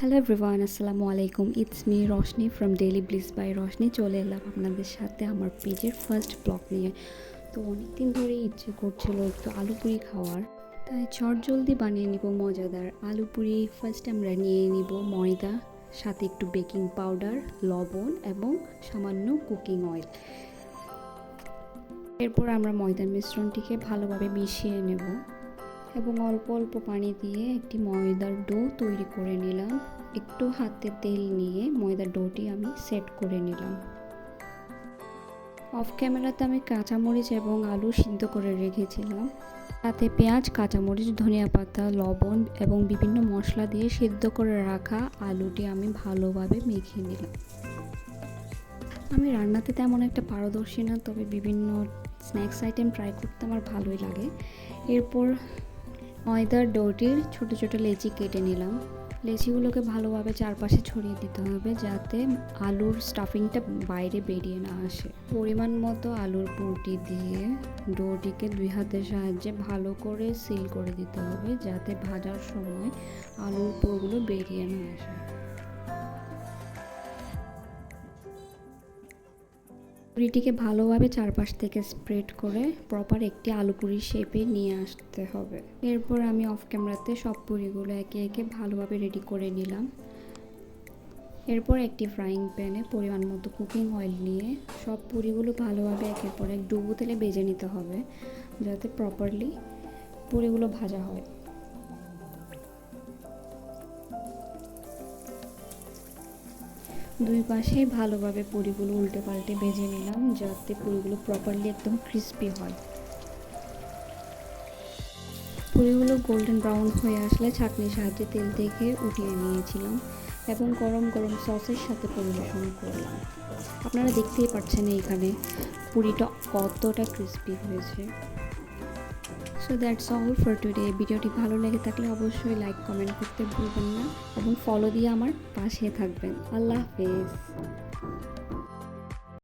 Hello everyone, আসসালামু আলাইকুম। It's me Roshni from daily bliss by Roshni. চলে এলাম আপনাদের সাথে আমার পেজের ফার্স্ট ব্লগ নিয়ে। তো অনেক দিন ধরেই ইচ্ছে করছিল একটু আলু পুরি খাওয়ার, তাই চটজলদি বানিয়ে নিব মজাদার আলু পুরি। ফার্স্ট আমরা নিয়ে নিব ময়দা, সাথে একটু বেকিং পাউডার, লবণ এবং সামান্য কুকিং অয়েল। এরপর আমরা ময়দার মিশ্রণটিকে ভালোভাবে মিশিয়ে নেব এবং অল্প অল্প পানি দিয়ে একটি ময়দার ডো তৈরি করে নিলাম। একটু হাতে তেল নিয়ে ময়দার ডোটি আমি সেট করে নিলাম। অফ ক্যামেরাতে আমি কাঁচামরিচ এবং আলু সিদ্ধ করে রেখেছিলাম, তাতে পেঁয়াজ, কাঁচামরিচ, ধনিয়া পাতা, লবণ এবং বিভিন্ন মশলা দিয়ে সিদ্ধ করে রাখা আলুটি আমি ভালোভাবে মেখে নিলাম। আমি রান্নাতে তেমন একটা পারদর্শী না, তবে বিভিন্ন স্ন্যাক্স আইটেম ট্রাই করতে আমার ভালোই লাগে। এরপর ময়দার ডোটির ছোট ছোট লেচি কেটে নিলাম। লেচিগুলোকে ভালোভাবে চারপাশে ছড়িয়ে দিতে হবে যাতে আলুর স্টাফিংটা বাইরে বেরিয়ে না আসে। পরিমাণ মতো আলুর পুরটি দিয়ে ডোটিকে দুই হাতের সাহায্যে ভালো করে সিল করে দিতে হবে যাতে ভাজার সময় আলুর পুরগুলো বেরিয়ে না আসে। পুরিটিকে ভালোভাবে চারপাশ থেকে স্প্রেড করে প্রপার একটি আলু পুরির শেপে নিয়ে আসতে হবে। এরপর আমি অফ ক্যামেরাতে সব পুরিগুলো একে একে ভালোভাবে রেডি করে নিলাম। এরপর একটি ফ্রাইং প্যানে পরিমাণ মতো কুকিং অয়েল নিয়ে সব পুরিগুলো ভালোভাবে একের পর এক ডুবো তেলে ভেজে নিতে হবে যাতে প্রপারলি পুরিগুলো ভাজা হয়। দুই পাশে ভালোভাবে পুরিগুলো উল্টে পাল্টে ভেজে নিলাম যাতে পুরিগুলো প্রপারলি একদম ক্রিস্পি হয়। পুরিগুলো গোল্ডেন ব্রাউন হয়ে আসলে ছাঁকনির সাহায্যে তেল থেকে উঠিয়ে নিয়েছিলাম এবং গরম গরম সসের সাথে পরিবেশন করলাম। আপনারা দেখতেই পাচ্ছেন এইখানে পুরিটা কতটা ক্রিস্পি হয়েছে। So that's all for today. ভিডিওটি ভালো লেগে থাকলে অবশ্যই লাইক কমেন্ট করতে ভুলবেন না এবং ফলো দিয়ে আমার পাশে থাকবেন। আল্লাহ হাফেজ।